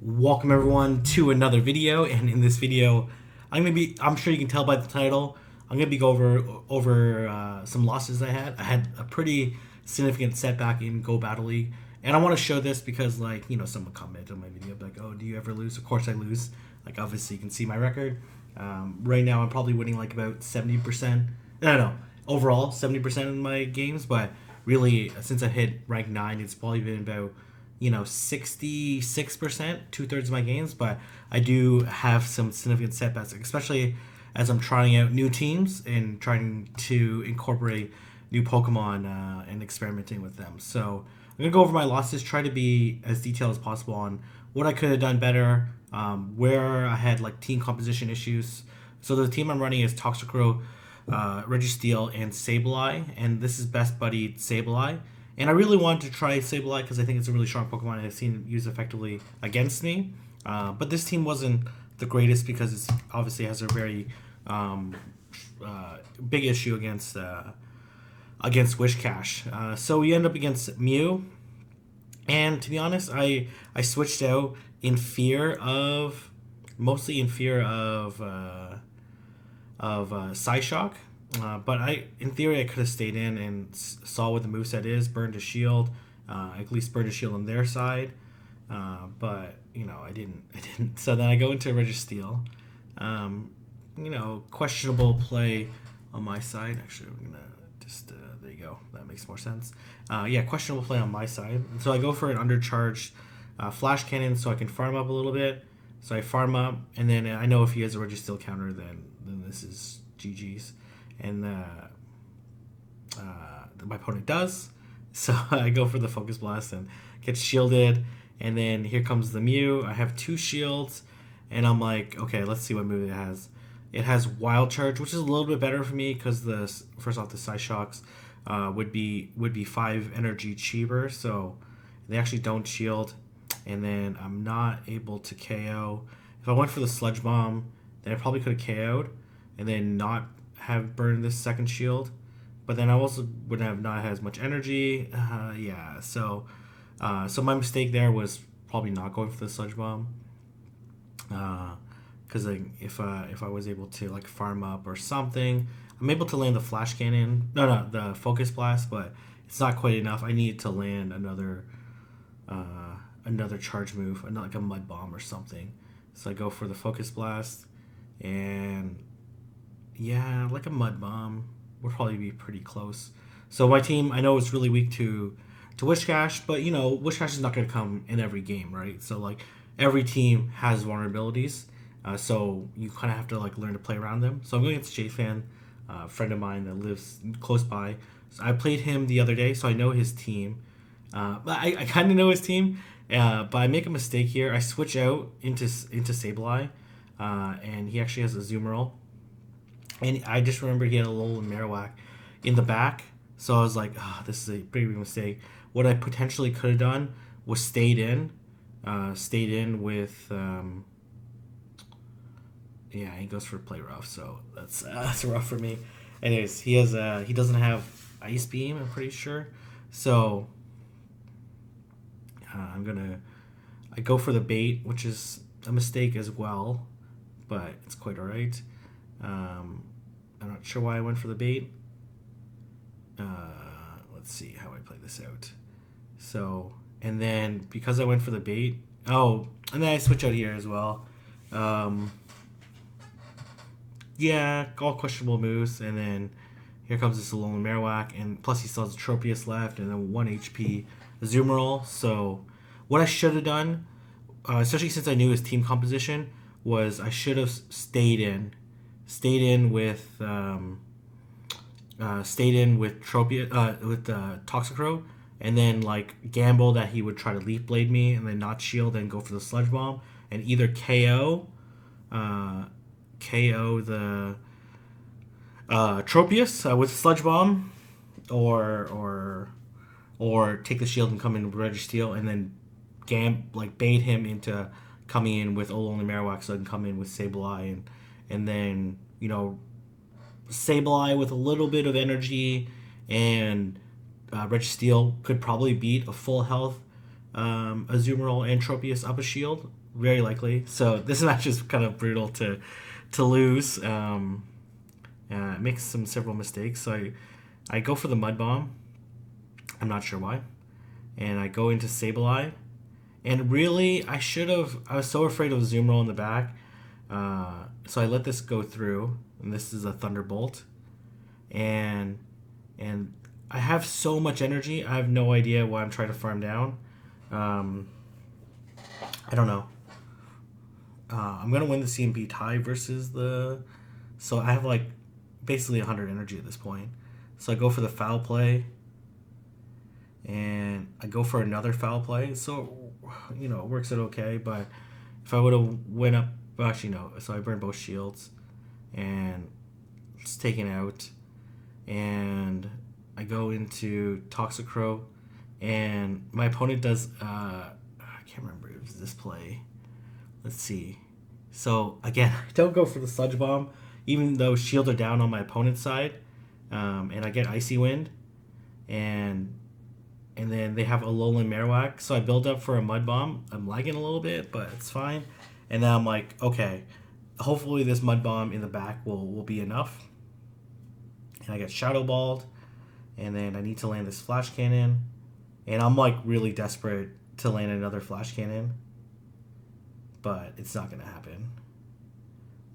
Welcome everyone to another video, and in this video, I'm sure you can tell by the title, I'm gonna be go over some losses I had. I had a pretty significant setback in Go Battle League, and I want to show this because, someone commented on my video like, "Oh, do you ever lose?" Of course, I lose. Like, obviously, you can see my record. Right now, I'm probably winning like about 70%. No, overall 70% of my games, but really, since I hit rank 9, it's probably been about 66%, 2/3 of my games, but I do have some significant setbacks, especially as I'm trying out new teams and trying to incorporate new Pokemon and experimenting with them. So I'm gonna go over my losses, try to be as detailed as possible on what I could have done better, where I had like team composition issues. So the team I'm running is Toxicrow, Registeel, and Sableye, and this is best buddy Sableye. And I really wanted to try Sableye because I think it's a really strong Pokemon and I've seen it used effectively against me. But this team wasn't the greatest because it obviously has a very big issue against Wishcash. So we end up against Mew, and to be honest, I switched out in fear of mostly in fear of Psyshock. But in theory, I could have stayed in and saw what the moveset is, burned a shield, at least burned a shield on their side. But I didn't. I didn't. So then I go into Registeel. Questionable play on my side. Actually, we're gonna just there you go. That makes more sense. Yeah, questionable play on my side. And so I go for an undercharged flash cannon so I can farm up a little bit. So I farm up, and then I know if he has a Registeel counter, then this is GG's. And my opponent does. So I go for the Focus Blast and get shielded. And then here comes the Mew. I have 2 shields. And I'm like, okay, let's see what move it has. It has Wild Charge, which is a little bit better for me because first off the Psyshocks would be 5 energy cheaper. So they actually don't shield. And then I'm not able to KO. If I went for the Sludge Bomb, then I probably could have KO'd and then not have burned this second shield, but then I also would have not had as much energy. So my mistake there was probably not going for the Sludge Bomb, because if I was able to like farm up or something, I'm able to land the Flash Cannon. No, the Focus Blast, but it's not quite enough. I need to land another charge move, like a Mud Bomb or something. So I go for the Focus Blast, and yeah, like a Mud Bomb would probably be pretty close. So my team, I know it's really weak to Wishcash, but Wishcash is not going to come in every game, right? So like every team has vulnerabilities, so you kind of have to like learn to play around them. So I'm going against J-Fan, a friend of mine that lives close by. So I played him the other day, so I know his team. But I kind of know his team, but I make a mistake here. I switch out into Sableye, and he actually has a Azumarill. And I just remember he had a Alolan Marowak in the back. So I was like, this is a pretty big mistake. What I potentially could have done was stayed in with, he goes for play rough. So that's rough for me. Anyways, he doesn't have Ice Beam, I'm pretty sure. So I go for the bait, which is a mistake as well, but it's quite alright. I'm not sure why I went for the bait. Let's see how I play this out. So, and then because I went for the bait, and then I switch out here as well. All questionable moves, and then here comes this Alolan Marowak, and plus he still has a Tropius left, and then 1 HP Azumarill. So, what I should have done, especially since I knew his team composition, was I should have stayed in with Toxicrow, and then like gamble that he would try to Leaf Blade me and then not shield and go for the Sludge Bomb and either KO the Tropius with Sludge Bomb, or take the shield and come in with Registeel and then bait him into coming in with Alolan Marowak so I can come in with Sableye and then Sableye with a little bit of energy and Registeel could probably beat a full health Azumarill and Tropius up a shield very likely. So this match is kind of brutal to lose. Makes some several mistakes. So I go for the mud bomb. I'm not sure why, and I go into Sableye. And really, I should have. I was so afraid of Zoom Roll in the back, so I let this go through. And this is a Thunderbolt, and and I have so much energy. I have no idea why I'm trying to farm down. Um, I don't know. I'm gonna win the CMP tie versus the. So I have like basically 100 energy at this point. So I go for the foul play, and I go for another foul play. So it works out okay. But if I would have went up, well, actually no. So I burned both shields, and it's taken out, and I go into Toxicrow, and my opponent does. I can't remember if it was this play. Let's see. So again, I don't go for the Sludge Bomb, even though shields are down on my opponent's side, and I get Icy Wind, and then they have Alolan Marowak, so I build up for a Mud Bomb. I'm lagging a little bit, but it's fine. And then I'm like, okay, hopefully this Mud Bomb in the back will be enough. And I get Shadow Balled, and then I need to land this Flash Cannon, and I'm like really desperate to land another Flash Cannon, but it's not going to happen.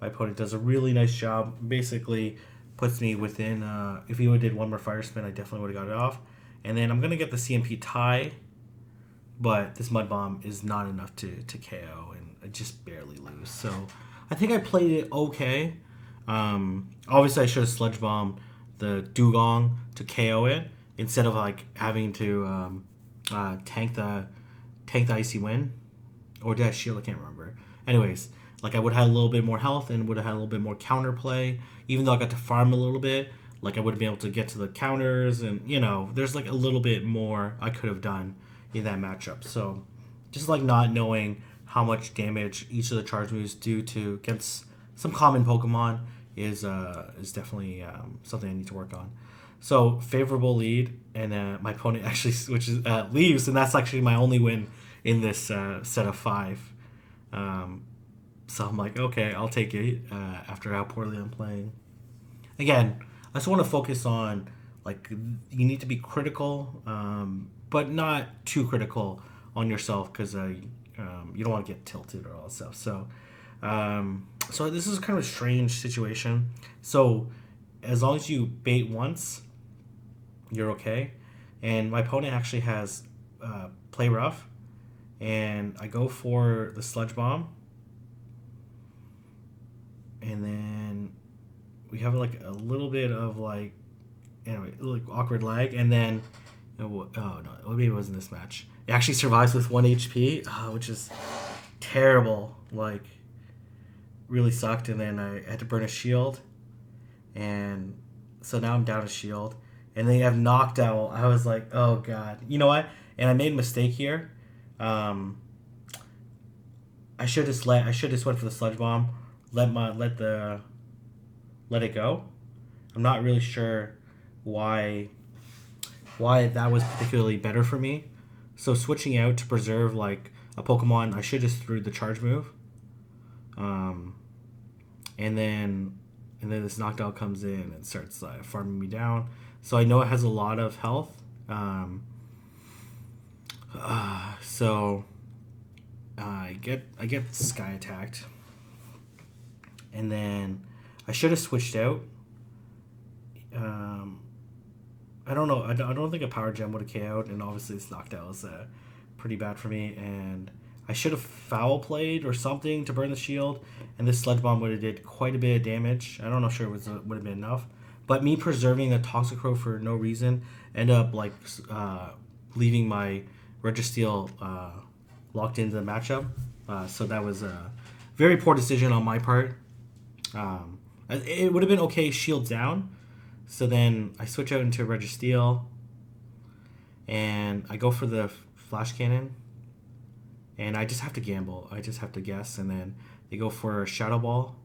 My opponent does a really nice job. Basically, puts me within. If he would have did one more Fire Spin, I definitely would have got it off. And then I'm going to get the CMP tie, but this Mud Bomb is not enough to KO, and I just barely lose. So I think I played it okay. Obviously, I should have Sludge Bombed the Dugong to KO it instead of like having to tank the Icy Wind. Or did I shield? I can't remember. Anyways, like I would have had a little bit more health and would have had a little bit more counterplay. Even though I got to farm a little bit, like I would have been able to get to the counters, and there's like a little bit more I could have done in that matchup. So just like not knowing how much damage each of the charge moves do to against some common Pokemon is definitely something I need to work on. So favorable lead, and my opponent actually switches leaves, and that's actually my only win in this set of 5. So I'm like, okay, I'll take it after how poorly I'm playing. Again, I just want to focus on, like, you need to be critical, but not too critical on yourself, because you don't want to get tilted or all that stuff. So this is kind of a strange situation. So as long as you bait once, you're okay. And my opponent actually has Play Rough, and I go for the Sludge Bomb, and then we have like a little bit of like awkward lag, and then no, maybe it wasn't this match. It actually survives with 1 HP, which is terrible. Like, really sucked. And then I had to burn a shield, and so now I'm down a shield. And then you have Knocked Owl. I was like, oh god, you know what? And I made a mistake here. I should just went for the Sludge Bomb. Let it go. I'm not really sure why that was particularly better for me. So switching out to preserve like a Pokemon, I should just threw the charge move. And then this Knocked Out comes in and starts farming me down. So I know it has a lot of health. So I get Sky attacked, and then I should have switched out. I don't know. I don't think a Power Gem would have KO'd, and obviously this Knocked Out was pretty bad for me. And I should have Foul Played or something to burn the shield, and this Sludge Bomb would have did quite a bit of damage. I don't know sure it would have been enough, but me preserving the Toxicrow for no reason ended up like leaving my Registeel locked into the matchup. So that was a very poor decision on my part. It would have been okay shield down. So then I switch out into Registeel, and I go for the Flash Cannon, and I just have to gamble. I just have to guess, and then they go for Shadow Ball,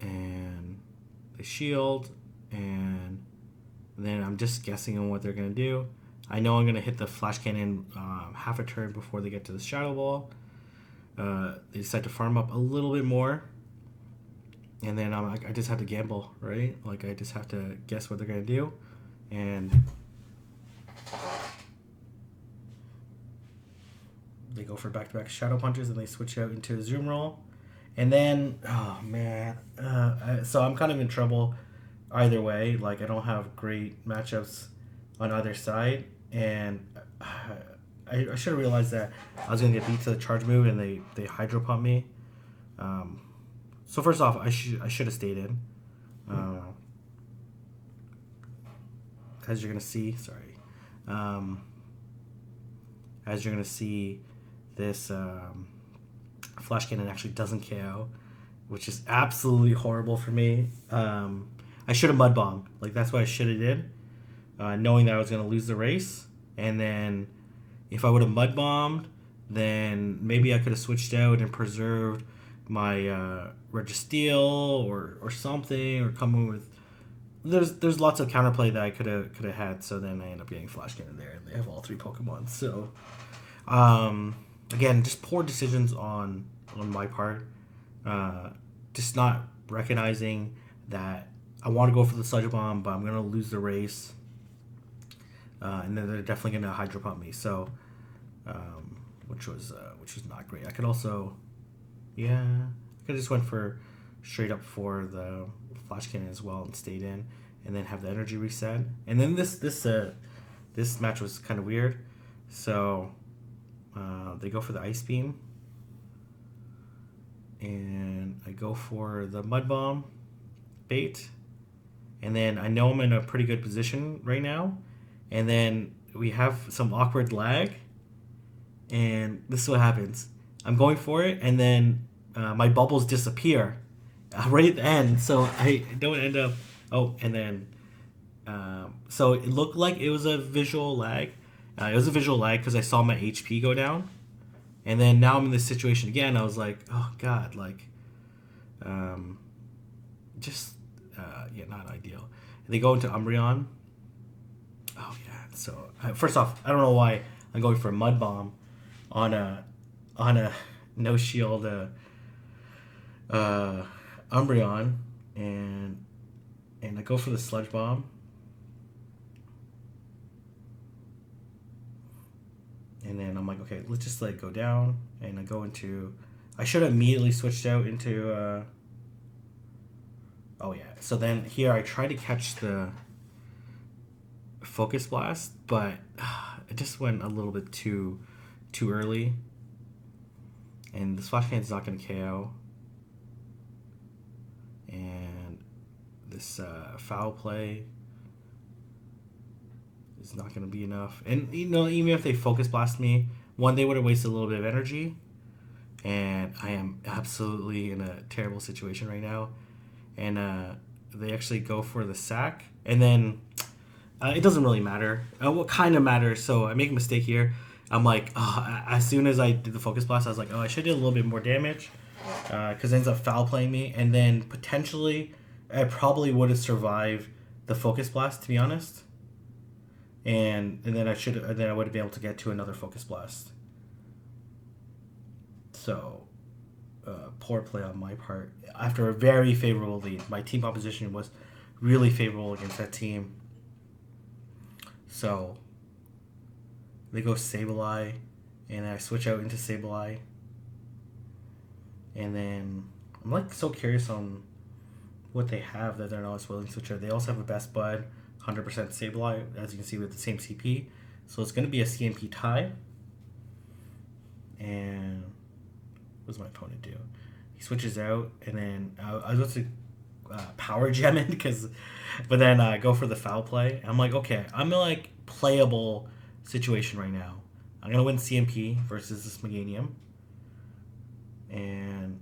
and they shield, and then I'm just guessing on what they're going to do. I know I'm gonna hit the flash cannon half a turn before they get to the shadow ball. They decide to farm up a little bit more, and then I'm like, I just have to gamble, right? Like I just have to guess what they're gonna do, and they go for back-to-back shadow punches, and they switch out into a zoom roll, and then oh man, so I'm kind of in trouble either way. Like I don't have great matchups on either side, and I should have realized that I was gonna get beat to the charge move, and they hydro pump me. So first off, I should have stayed in. As you're gonna see, sorry. As you're gonna see, this flash cannon actually doesn't KO, which is absolutely horrible for me. I should have mud bombed. Like that's what I should have did, knowing that I was gonna lose the race. And then if I would have mud bombed, then maybe I could have switched out and preserved my Registeel or something, or come in with. There's lots of counterplay that I could have had. So then I end up getting flash cannon there, and they have all 3 Pokemon. So again, just poor decisions on my part. Just not recognizing that I want to go for the Sludge Bomb, but I'm gonna lose the race, and then they're definitely gonna Hydro Pump me. So, which was not great. I could also, I could just went for straight up for the Flash Cannon as well and stayed in, and then have the energy reset. And then this match was kind of weird. So they go for the Ice Beam, and I go for the Mud Bomb bait, and then I know I'm in a pretty good position right now, and then we have some awkward lag, and this is what happens. I'm going for it, and then my bubbles disappear right at the end, so I don't end up. Oh, and then so it looked like it was a visual lag. It was a visual lag because I saw my HP go down, and then now I'm in this situation again. I was like, oh god, like, just not ideal. And they go into Umbreon. Oh yeah. So first off, I don't know why I'm going for a Mud Bomb on a no shield Umbreon, and I go for the Sludge Bomb. And then I'm like, okay, let's just let it go down. And I go into... I should have immediately switched out into... oh, yeah. So then here I try to catch the Focus Blast, but it just went a little bit too early. And the Splash Cannon's not going to KO. And this Foul Play is not going to be enough. And, even if they Focus Blast me, one, they would have wasted a little bit of energy. And I am absolutely in a terrible situation right now. And they actually go for the sack. And then it doesn't really matter. What kind of matters? So I make a mistake here. I'm like, as soon as I did the Focus Blast, I was like, I should do a little bit more damage. Because it ends up foul playing me. And then potentially, I probably would have survived the Focus Blast, to be honest. And then I would have been able to get to another Focus Blast. So, poor play on my part. After a very favorable lead, my team composition was really favorable against that team. So, they go Sableye, and I switch out into Sableye. And then I'm like so curious on what they have that they're not as willing to switch out. They also have a Best Bud, 100% Sableye, as you can see with the same CP. So it's going to be a CMP tie. And what does my opponent do? He switches out, and then I was about to Power Gem in, but then I go for the Foul Play. I'm like, okay, I'm in like playable situation right now. I'm going to win CMP versus this Meganium. And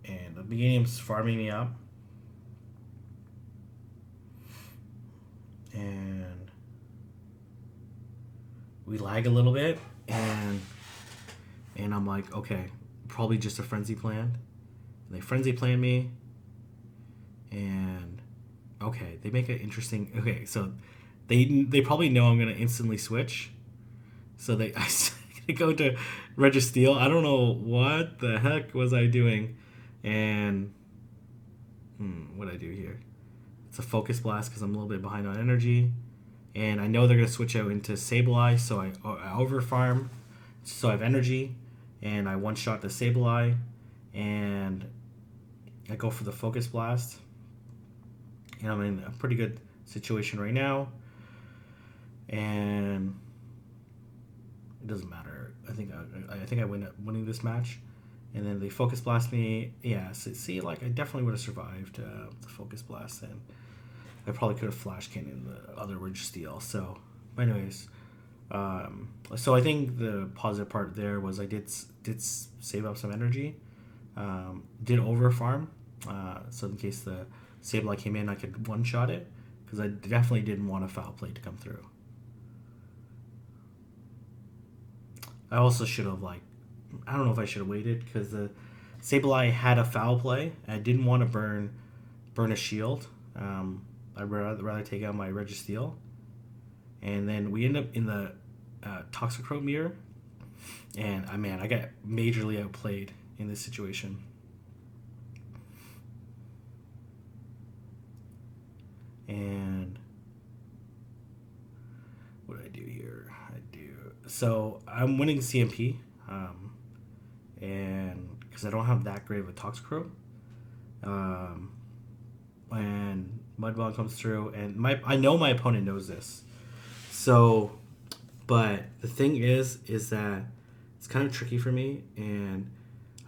the Meganium's farming me up. And we lag a little bit, and I'm like, okay, probably just a Frenzy Plan. And they Frenzy Plan me, and okay, they make it interesting. Okay, so They probably know I'm gonna instantly switch, so they I go to Registeel. I don't know what the heck was I doing, and what I do here. It's a Focus Blast because I'm a little bit behind on energy, and I know they're gonna switch out into Sableye, so I over farm, so I have energy, and I one shot the Sableye, and I go for the Focus Blast, and I'm in a pretty good situation right now, and it doesn't matter. I think I win winning this match, and then they Focus Blast me. Yeah, see, like I definitely would have survived the Focus Blast, and I probably could have Flash Cannon the other Registeel. So, but anyways, so I think the positive part there was I did save up some energy, did over farm, so in case the Sableye came in, I could one shot it because I definitely didn't want a foul play to come through. I also should have I don't know if I should have waited because the Sableye had a foul play. I didn't want to burn a shield. I'd rather take out my Registeel, and then we end up in the Toxicroak mirror, and I got majorly outplayed in this situation. And what do I do here? So I'm winning CMP, and because I don't have that great of a Toxicroak, and Mudball comes through, and I know my opponent knows this. So, but the thing is that it's kind of tricky for me, and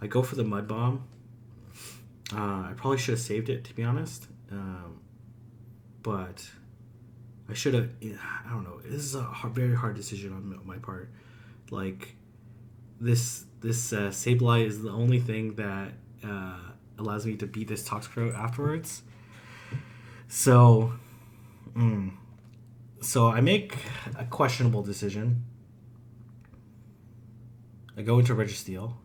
I go for the Mud Bomb. I probably should have saved it, to be honest, but I should have. I don't know. This is a very hard decision on my part. Like this Sableye is the only thing that allows me to beat this Toxicroak afterwards. So, so I make a questionable decision. I go into Registeel,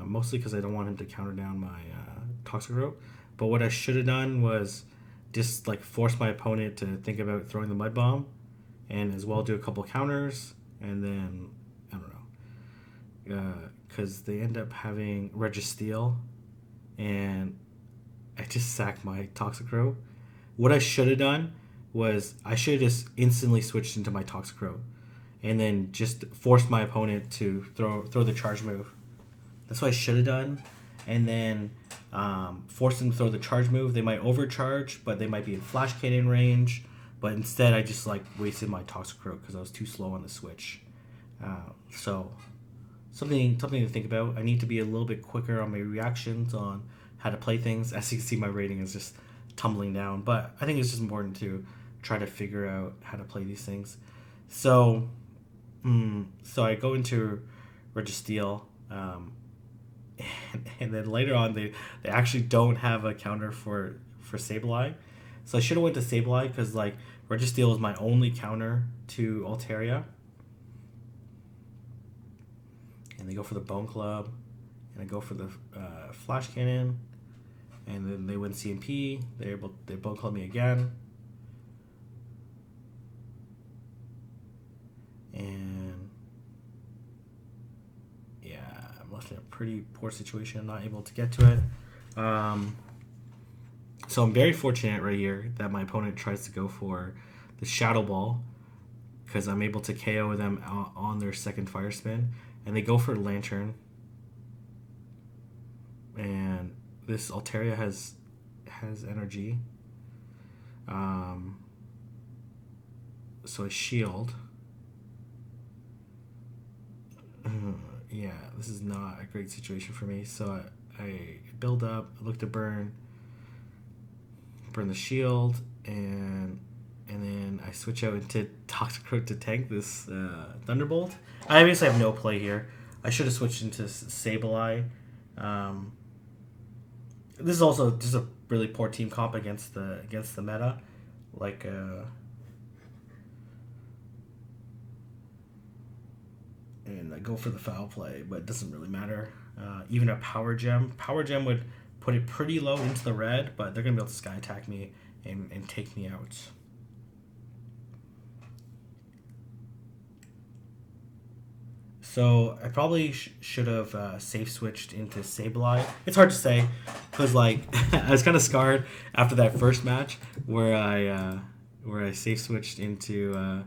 mostly because I don't want him to counter down my Toxicroak. But what I should have done was just force my opponent to think about throwing the Mud Bomb, and as well do a couple counters, and then I don't know, because they end up having Registeel, and I just sacked my Toxicroak. What I should have done was I should have just instantly switched into my Toxicroak, and then just forced my opponent to throw the charge move. That's what I should have done, and then force them to throw the charge move. They might overcharge, but they might be in Flash Cannon range. But instead, I just wasted my Toxicroak because I was too slow on the switch. So something to think about. I need to be a little bit quicker on my reactions on how to play things. As you can see, my rating is just tumbling down, but I think it's just important to try to figure out how to play these things. So I go into Registeel, and then later on they actually don't have a counter for Sableye, so I should have went to Sableye because Registeel is my only counter to Altaria. And they go for the Bone Club, and I go for the Flash Cannon, and then they win CMP. They Bone Club me again, and yeah, I'm left in a pretty poor situation. I'm not able to get to it. So I'm very fortunate right here that my opponent tries to go for the Shadow Ball because I'm able to KO them on their second Fire Spin, and they go for Lantern. And this Altaria has energy. So I shield. Yeah, this is not a great situation for me. So I build up, I look to burn the shield, and then I switch out into Toxicroak to tank this Thunderbolt. I obviously have no play here. I should have switched into Sableye. This is also just a really poor team comp against the meta. And I go for the foul play, but it doesn't really matter. Even a Power Gem. Power Gem would put it pretty low into the red, but they're going to be able to Sky Attack me and take me out. So I probably should have safe switched into Sableye. It's hard to say because like I was kind of scarred after that first match where I safe switched into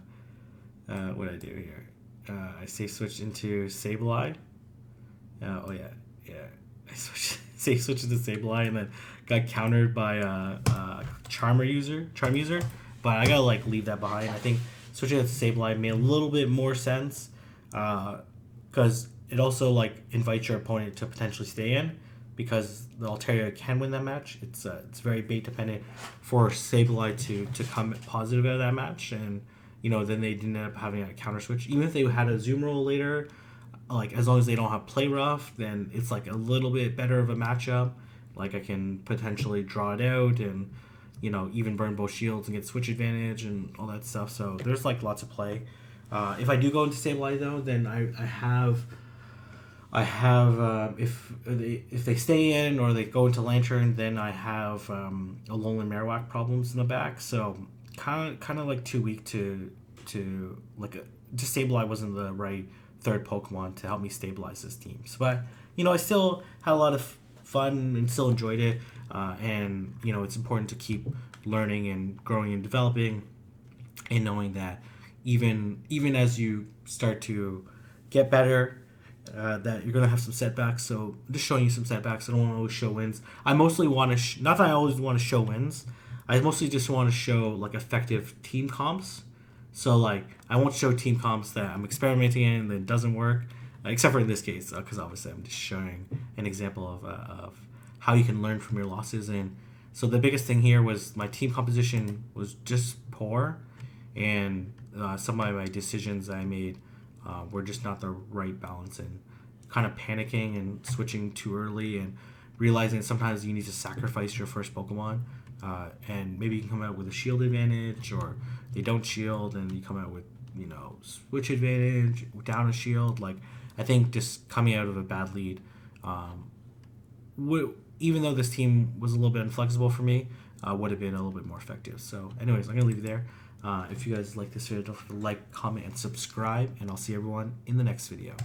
what did I do here? I safe switched into Sableye. Oh yeah, yeah. I switched safe switched into Sableye and then got countered by Charm user. But I gotta like leave that behind. I think switching to Sableye made a little bit more sense because it also like invites your opponent to potentially stay in because the Altaria can win that match. It's very bait dependent for Sableye to come positive out of that match, and then they didn't end up having a counter switch. Even if they had a zoom roll later, like as long as they don't have play rough, then it's like a little bit better of a matchup. Like I can potentially draw it out and even burn both shields and get switch advantage and all that stuff. So there's like lots of play. If I do go into Sableye though, then I have if they stay in or they go into Lantern, then I have a Lonely Marowak problems in the back. So kind of like too weak to like just Sableye wasn't the right third Pokemon to help me stabilize this team. So, but I still had a lot of fun and still enjoyed it. And it's important to keep learning and growing and developing, and knowing that even as you start to get better, that you're gonna have some setbacks. So just showing you some setbacks. I don't want to always show wins. I mostly want to not that I always want to show wins. I mostly just want to show like effective team comps. So like I won't show team comps that I'm experimenting in and that doesn't work, except for in this case because obviously I'm just showing an example of how you can learn from your losses. And so the biggest thing here was my team composition was just poor, and some of my decisions I made were just not the right balance, and kind of panicking and switching too early and realizing that sometimes you need to sacrifice your first Pokemon, and maybe you can come out with a shield advantage, or they don't shield and you come out with switch advantage down a shield. Like I think just coming out of a bad lead, even though this team was a little bit inflexible for me, would have been a little bit more effective. So anyways, I'm gonna leave it there. If you guys like this video, don't forget to like, comment, and subscribe, and I'll see everyone in the next video.